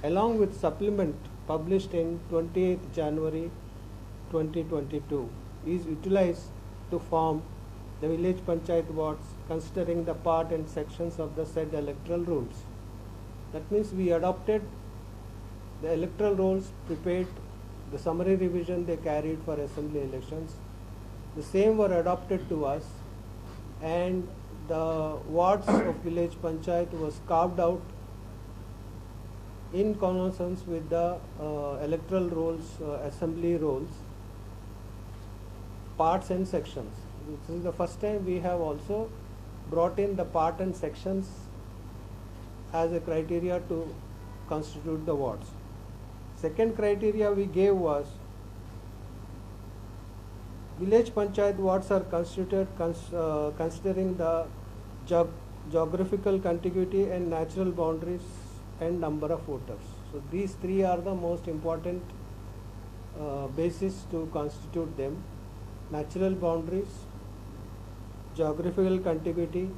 along with supplement published in 28th January 2022, is utilized to form the village panchayat wards considering the part and sections of the said electoral rules. That means we adopted the electoral rolls, prepared the summary revision they carried for assembly elections. The same were adopted to us, and the wards of village panchayat was carved out in consonance with the electoral rolls, assembly rolls, parts and sections. This is the first time we have also brought in the part and sections as a criteria to constitute the wards. Second criteria we gave was village panchayat wards are constituted considering the geographical contiguity and natural boundaries and number of voters. So these three are the most important basis to constitute them: natural boundaries, geographical contiguity,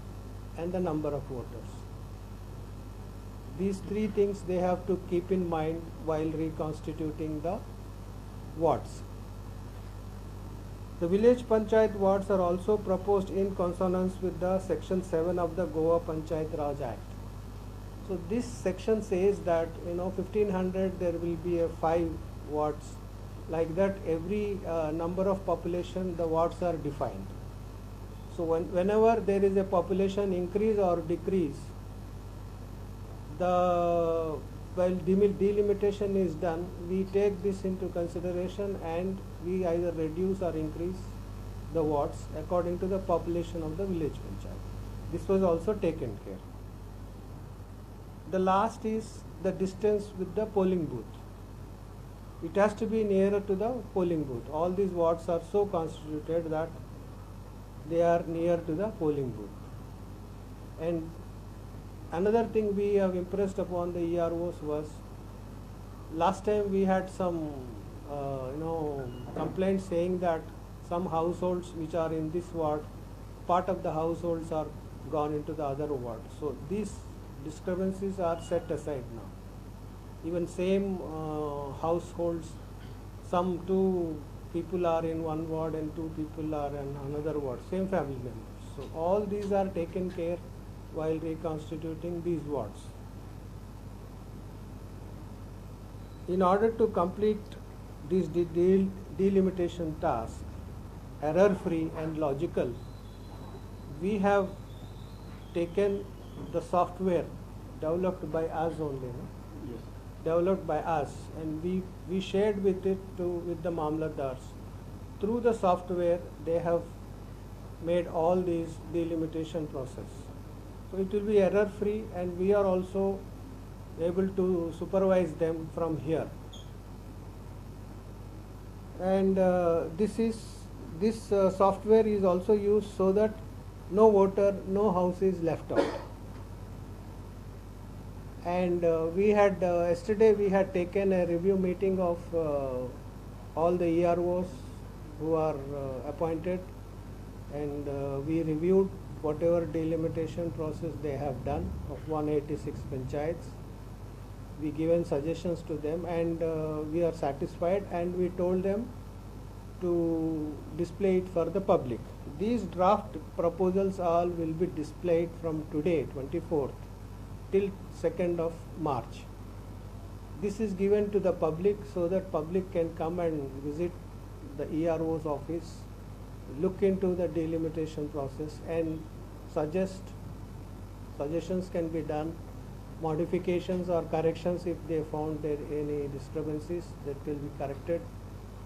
and the number of voters. These three things they have to keep in mind while reconstituting the wards. The village panchayat wards are also proposed in consonance with the section 7 of the Goa Panchayat Raj Act. So this section says that 1500 there will be a 5 wards. Like that, every number of population the wards are defined. So whenever there is a population increase or decrease, while delimitation is done, we take this into consideration and we either reduce or increase the wards according to the population of the village panchayat. This was also taken care. The last is the distance with the polling booth. It has to be nearer to the polling booth. All these wards are so constituted that they are near to the polling booth. And another thing we have impressed upon the EROs was, last time we had some complaints saying that some households which are in this ward, part of the households are gone into the other ward. So these discrepancies are set aside now. Even same households, some 2 people are in one ward and 2 people are in another ward, same family members. So all these are taken care while reconstituting these wards. In order to complete this delimitation task, error-free and logical, we have taken the software developed by us only, Yes. developed by us, and we shared with the Mamlatdars. Through the software, they have made all these delimitation process. So it will be error-free, and we are also able to supervise them from here. And this software is also used so that no voter, no house is left out. And yesterday we had taken a review meeting of all the EROs who are appointed, and we reviewed whatever delimitation process they have done of 186 panchayats. We given suggestions to them, and we are satisfied, and we told them to display it for the public. These draft proposals all will be displayed from today, 24th, till 2nd of March. This is given to the public so that public can come and visit the ERO's office, look into the delimitation process and suggestions can be done, modifications or corrections if they found there any discrepancies, that will be corrected,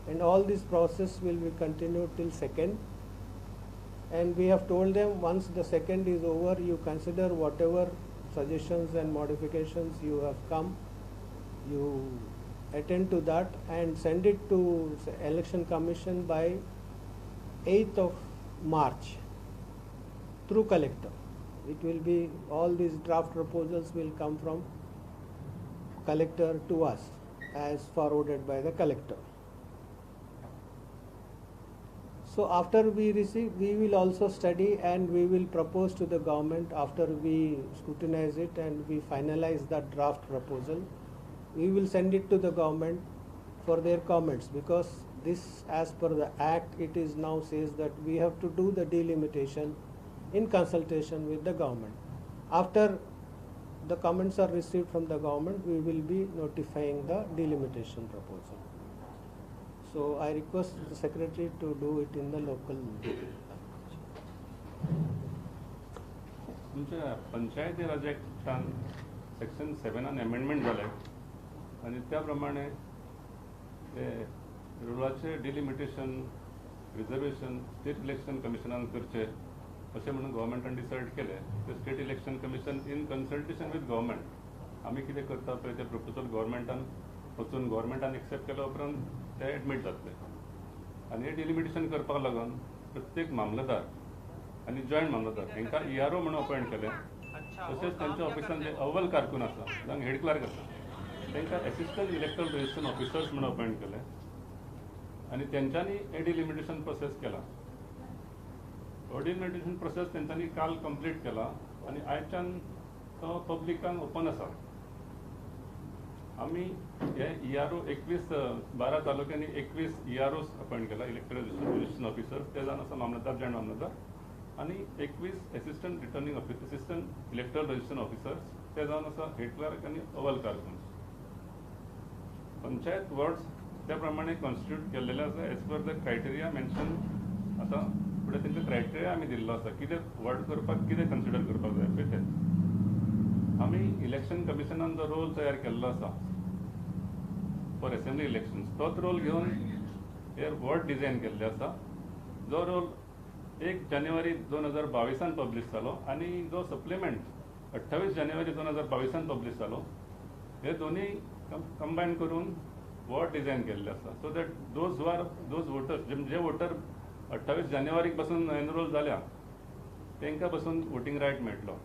and all this process will be continued till 2nd. And we have told them, once the 2nd is over, you consider whatever suggestions and modifications you have come, you attend to that and send it to Election Commission by 8th of March through collector. It will be, all these draft proposals will come from collector to us as forwarded by the collector. So after we receive, we will also study and we will propose to the government. After we scrutinize it and we finalize that draft proposal, we will send it to the government for their comments, because this, as per the act, it is now says that we have to do the delimitation in consultation with the government. After the comments are received from the government, we will be notifying the delimitation proposal. So I request the secretary to do it in the local. तुमच्या पंचायती राज ॲक्टान section 7 amendment जाले आणि त्या प्रमाणे ते रुलाचे delimitation reservation state election कमिशनान करचे अशें म्हणून गव्हर्मेंटान decide केले. ते state election commission in consultation with government आमी कितें करता पळय ते प्रपोजल गव्हर्मेंटान वचून गव्हर्मेंटान एक्सेप्ट केल्या उपरांत ते एडमीट जातले. आनी हे डिलिमिटेशन करपाक लागून प्रत्येक मामलेदार आनी जॉयंट मामलेदार हांकां ERO म्हणून अपॉयंट केले. तशेंच तेंच्या ऑफिसान जे अव्वल कारकून आसा जावं हेड क्लार्क आसा तांकां एसिस्टंट इलेक्टरल रजिस्ट्रेशन ऑफिसर्स म्हणून अपॉयंट केले आनी तेंच्यांनी हे डिलिमिटेशन प्रोसेस केला. हो डिलिमिटेशन प्रोसेस तेंच्यांनी काल कंप्लीट केला आनी आयच्यान तो पब्लिकांक ओपन आसा. आमी हे ERO 12 तालुक्यांनी 21 EROs अपॉयंट केला, इलेक्टरल रजिस्ट्रेशन ऑफिसर्स. ते जावन आसा मामलेदार, जॉयंट मामलेदार आनी 21 assistant returning officer, assistant electoral registration officers. ते जावन आसा हेड क्लार्क आनी अव्वल कारकून. पंचायत वर्ड्स त्या प्रमाणे कॉन्स्टिट्यूट केल्लेले आसा as per the criteria mention. आतां फुडें तेंका क्रायटेरिया आमी दिल्लो आसा कितें वर्ड करपाक, कितें कन्सिडर करपाक जाय पळय ते. आमी इलेक्शन कमिशनान जो रोल तयार केल्लो आसा फॉर असेंब्ली इलेक्शन्स, तोच रोल घेवन हे वर्ड डिझायन केल्ले आसा. जो रोल 1 जानेवारी 2022 पब्लीश जालो आनी जो सप्लिमेंट 28 जानेवारी 2022 पब्लीश जालो. हे दोन्ही कंबायन करून वर्ड डिझायन केल्ले आसा. So that those voters J voter 28 जानेवारीक पासून एनरोल जाल्या तांकां पासून वोटींग रायट मेळटलो.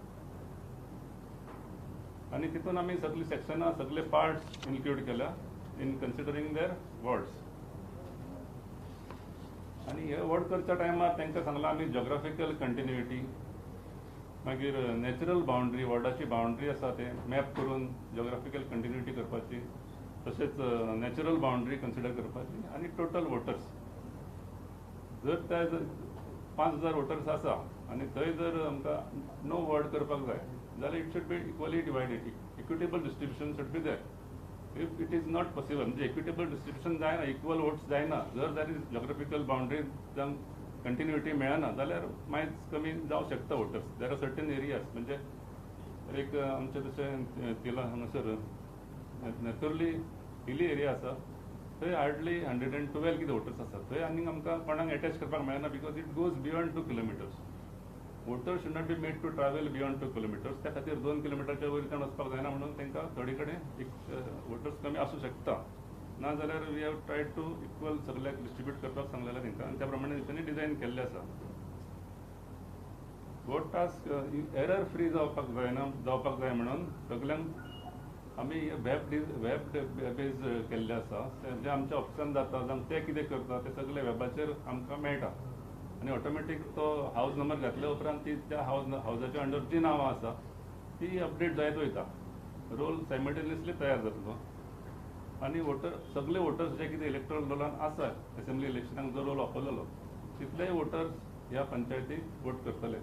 आनी तितून आमी सगळीं सेक्शनां, सगळे पार्ट्स इन्क्लूड केल्या इन कन्सिडरींग देर वर्ड्स. आनी हे वर्ड करच्या टायमार तांकां सांगलां आमी जॉग्राफिकल कंटिन्युटी, मागीर नॅचरल बाउंड्री, वर्डाची बाउंड्री आसा ते मॅप करून जॉग्राफिकल कंटिन्युटी करपाची, तशेंच नॅचरल बाउंड्री कन्सिडर करपाची आनी टोटल वोटर्स. जर त्या 5000 वोटर्स आसा आनी थंय जर आमकां नो वर्ड करपाक जाय जाल्यार it should be equally divided. Equitable distribution should be there. If it is not possible, म्हणजे इक्विटेबल डिस्ट्रिब्युशन जायना, इक्वल वोट्स जायना, जर दॅर इज जॉग्राफिकल बाउंड्री जावं कंटिन्युटी मेळना जाल्यार मायज कमी जावं शकता voters. There are certain areas, म्हणजे एक आमचे तशें तिला हांगासर नॅचरली हिली एरिया आसा थंय हार्डली 112 कितें वोटर्स आसा. थंय आनीक आमकां कोणाक एटॅच करपाक मेळना, because it goes beyond 2 kilometres. Voters should not be made to travel beyond 2 kilometres. त्या खातीर 2 किलोमिटरच्या वयर त्यान वचपाक जायना म्हणून तांकां थोडे कडेन एक वोटर्स कमी आसूं शकता. ना जाल्यार we have tried to equal सगळ्याक डिस्ट्रिब्यूट करपाक सांगलेलें तांकां आनी त्या प्रमाणे तेंच्यांनी डिझायन केल्लें आसा. वोट टास्क एरर फ्री जावपाक जाय म्हणून सगळ्यांक आमी वेब बेज केल्ले आसा. जे आमच्या ऑफिसान जाता जावं ते कितें करता ते सगळे वेबाचेर आमकां मेळटा आनी ऑटोमॅटीक तो हावज नंबर घातल्या उपरांत ती त्या हावजाच्या अंडर जी नांवां आसा ती अपडेट जायत वयता. रोल सायमल्टेनियसली तयार जातलो आनी सगळे वोटर्स जे कितें इलेक्टोरल रोलान आसा असेंब्ली इलेक्शनाक जो रोल वापरलेलो तितलेय वोटर्स ह्या पंचायतीक वोट करतले.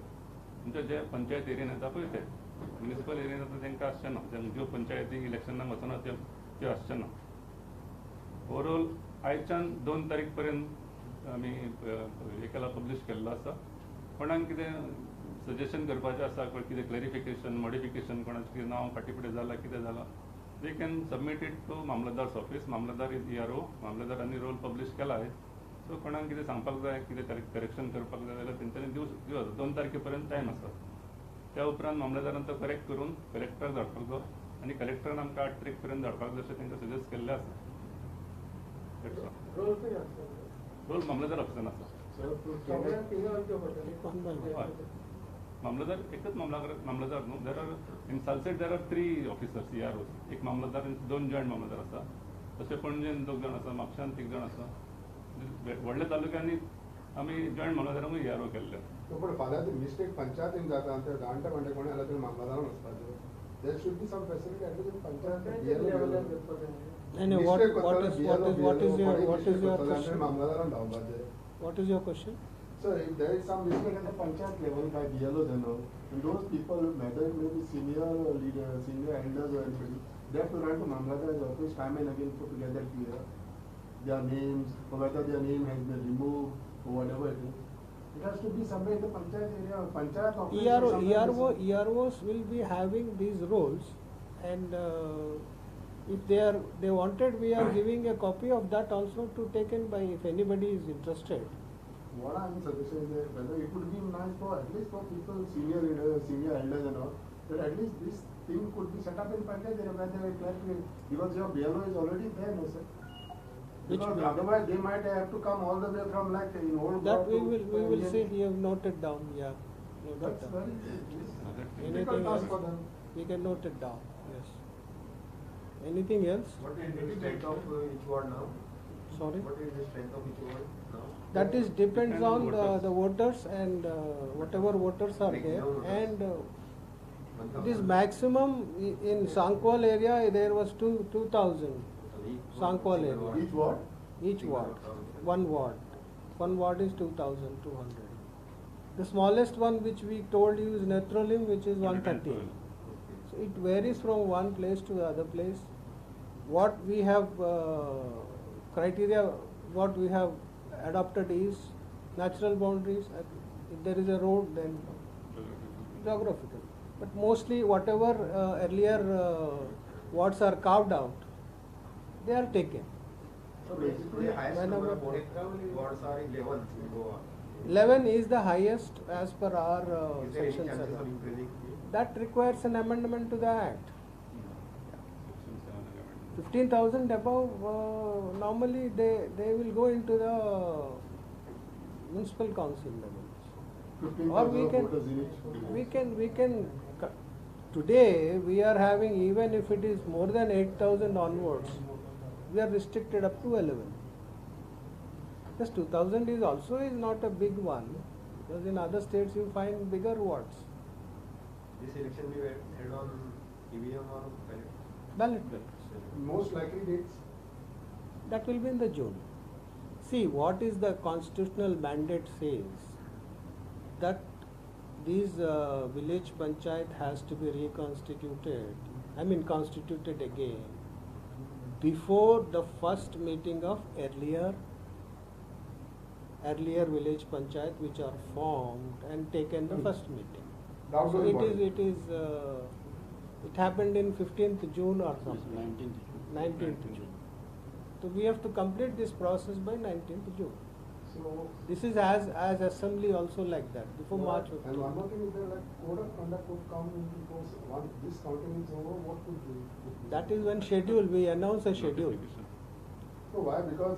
म्हणजे जे पंचायत एरियेन येता पळय ते म्युनिसिपल एरियेन येता तांकां आसचें ना, ज्यो पंचायती इलेक्शनाक वचना त्यो आसचें ना. ओवरऑल आयच्यान 2 तारीख पर्यंत आमी एकेला पब्लीश केल्लो आसा. कोणाक कितें सजेशन करपाचें आसा, कितें क्लॅरिफिकेशन, मॉडिफिकेशन, कोणाचें कितें नांव फाटीं फुडें जालां, कितें जालां, they can submit it to मामलेदार्स ऑफिस. मामलेदार इज ERO. मामलेदारांनी रोल पब्लीश केला आहे. सो कोणाक कितें सांगपाक जाय, कितें करेक्शन करपाक जाय जाल्यार तेंच्यांनी दिवं 2 तारखे पर्यंत टायम आसा. त्या उपरांत मामलेदारान तो करेक्ट करून कलेक्टराक धाडपाक जाय आनी कलेक्टरान आमकां 8 तारीख पर्यंत धाडपाक जाय अशें तांकां सजेस्ट केल्लें आसा. रोल मामलेदार ऑफिसान आसा. मामलेदार एकच मामलेदार न्हू. There are in Salcete there are 3 officers EROs. एक मामलेदार, 2 जॉयंट मामलेदार आसा. तशें पणजेन 2 जाण आसा, म्हापशांत 1 जाण आसा. व्हडल्या तालुक्यांनी आमी जॉयंट मामलेदारांकूय ERO केल्ले. पण फाल्यां मिस्टेक पंचायतीन जाता ते जाणटे कोणी आल्या तरी मामलेदारान वचपाचें. There should be some facility at least in Panchayat level. And what is your question? So if there is some mistake at the Panchayat level by BLOs and all, and those people, whether it may be senior leader, senior elders or anybody, they have to run to Mamladar's office time and again put together clear their names, or whether their name has been removed or whatever it is. It has to be somewhere in the Panchayat area or Panchayat office. EROs will be having these roles, and if they wanted, we are giving a copy of that also to taken by if anybody is interested. What I am suggesting is that whether it would be nice for at least for people, senior leaders, senior elders and all, that at least this thing could be set up in Panchayat area where they will because your BLO is already there, no sir. Because otherwise they might have to come all the way from like in old. That we will see. You have noted down, yeah. That's very Anything else? For them. We can note it down. Yes. Anything else? What is the strength of each ward now? Sorry. What is the strength of each ward now? That is depends on the voters and whatever voters are there, and it is maximum in Sankwal area. There was 2,000. Sankwal area. Each ward? Each ward. One ward. One ward is 2,200. The smallest one which we told you is Netrolim, which is 130. So it varies from one place to the other place. What we have criteria, what we have adopted is natural boundaries. If there is a road, then geographical. But mostly whatever earlier wards are carved out, they are taken. So basically the highest number of wards are 11 in Goa. 11 is the highest as per our Is there any section chances 7. of increasing? That requires an amendment to the Act. 15,000 above, normally they will go into the municipal council levels. Or we can, today we are having, even if it is more than 8,000 onwards, we are restricted up to 11. Yes, 2,000 is not a big one, because in other states you find bigger wards. This election will be held on EVM or Ballot papers. most likely dates? That will be in the June. See, what is the constitutional mandate says that these village panchayat has to be reconstituted, constituted again before the first meeting of earlier village panchayat which are formed and taken the first meeting. So it happened in 15th June or something. 19th June. So we have to complete this process by 19th June. So This is as assembly also like that before March. And one more thing is there like code of conduct would come into force once this counting is over. What would be? That is when schedule, we announce a schedule. So why? Because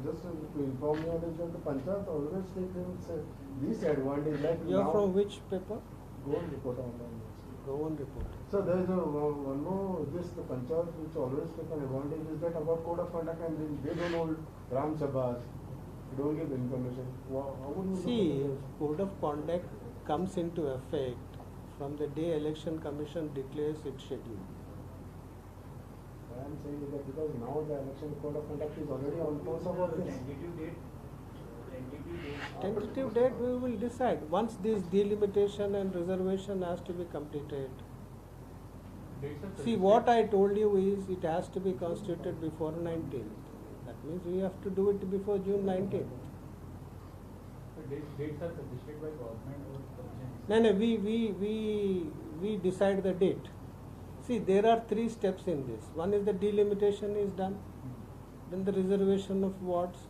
just to inform you, the Panchayat always takes this advantage. Like You are now, from which paper? Go and report online. Rowan report. So there is one more, the Panchayat which always take an advantage is that about code of conduct and they don't hold Ram Sabhas, they don't give information. How would you See, code of conduct comes into effect from the day election commission declares its schedule. I am saying is that because now the election code of conduct is already on course of all this. Tentative date we will decide once this delimitation and reservation has to be completed. See, what I told you is it has to be constituted before 19th. That means we have to do it before June 19th. Dates are suggested by government or we decide the date. See, there are 3 steps in this. One is the delimitation is done, then the reservation of wards.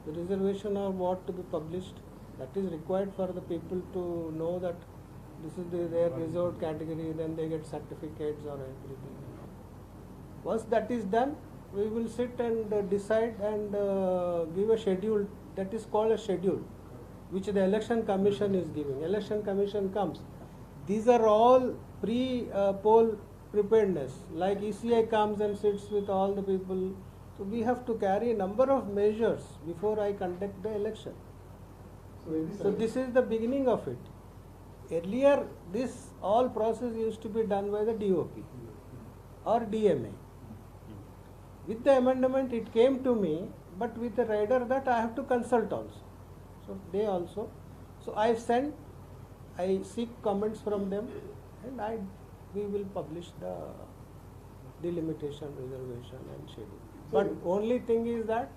The reservation of ward to be published, that is required for the people to know that this is their reserved category, then they get certificates or everything. Once that is done, we will sit and decide and give a schedule, that is called a schedule, which the election commission is giving. Election commission comes. These are all pre-poll preparedness, like ECI comes and sits with all the people. So we have to carry a number of measures before I conduct the election. So this is the beginning of it. Earlier, this all process used to be done by the DOP or DMA. With the amendment, it came to me, but with the rider that I have to consult also. So they also. So I seek comments from them, and we will publish the delimitation, reservation and schedule. But only thing is that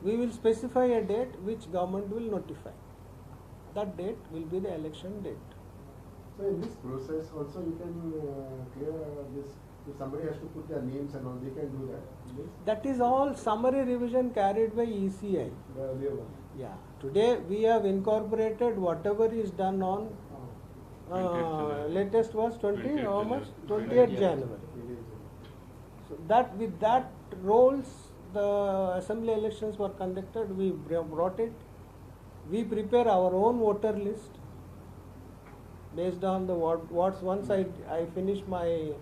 we will specify a date which government will notify. That date will be the election date. So in this process also you can clear this, if somebody has to put their names and all, they can do that. Yes? That is all summary revision carried by ECI. The earlier one. Yeah. Today we have incorporated whatever is done on latest was 28th January. So that with that roles the assembly elections were conducted. We brought it. We prepare our own voter list based on the wards. Once I finish my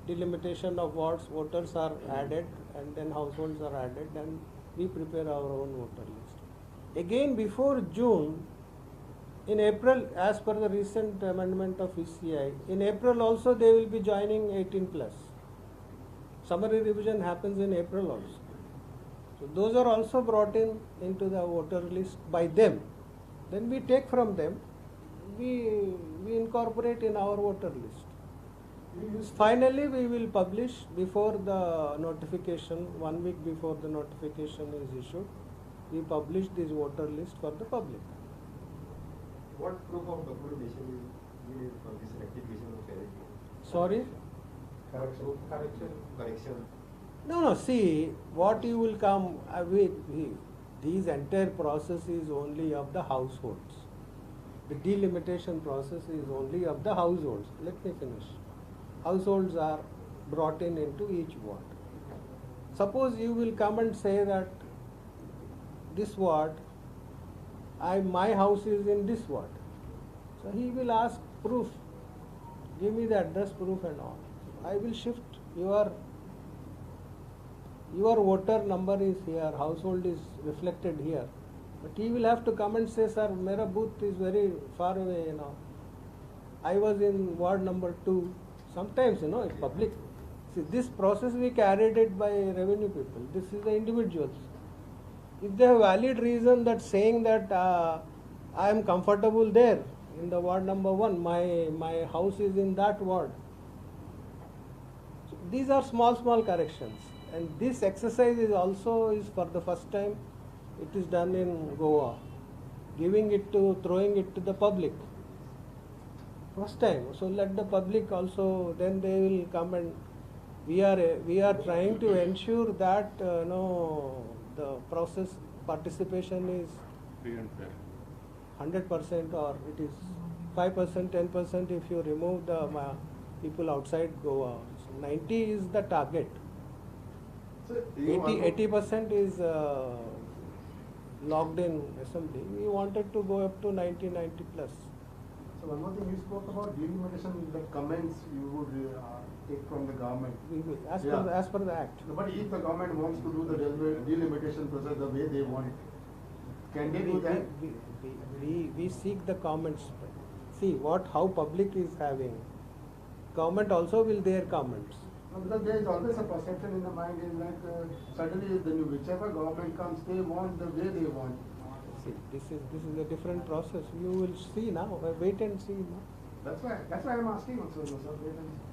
delimitation of wards, voters are added and then households are added, and we prepare our own voter list. Again, before June, in April, as per the recent amendment of ECI, in April also they will be joining 18 plus. Summary revision happens in April also. So those are also brought into the voter list by them. Then we take from them, we incorporate in our voter list. Finally, we will publish before the notification, 1 week before the notification is issued. We publish this voter list for the public. What proof of documentation is needed for this rectification of error? Sorry? Correction. No, see, what you will come with, these entire process is only of the households. The delimitation process is only of the households. Let me finish. Households are brought into each ward. Suppose you will come and say that this ward, my house is in this ward. So he will ask proof. Give me the address proof and all. I will shift your voter number is here, household is reflected here. But he will have to come and say, sir, mera booth is very far away, I was in ward number 2. Sometimes, it's public. See, this process we carried it by revenue people. This is the individuals. If they have valid reason that saying that I am comfortable there in the ward number 1, my house is in that ward. So these are small corrections. And this exercise is for the first time, it is done in Goa, throwing it to the public. First time. So let the public also, then they will come, and we are trying to ensure that the process participation is Free and fair. 100%, or it is 5%, 10% if you remove the people outside Goa. So 90 is the target. So 80% is logged in assembly. We wanted to go up to 90 plus. So one more thing, you spoke about delimitation, the comments you would take from the government. We will, as per the act. But if the government wants to do the delimitation process the way they want, can they do that? We seek the comments. See how public is having. Government also will their comments. No, because there is always a perception in the mind is like suddenly whichever government comes, they want the way they want. See, this is a different process. You will see now. Wait and see now. That's why I'm asking also, sir. Wait and see.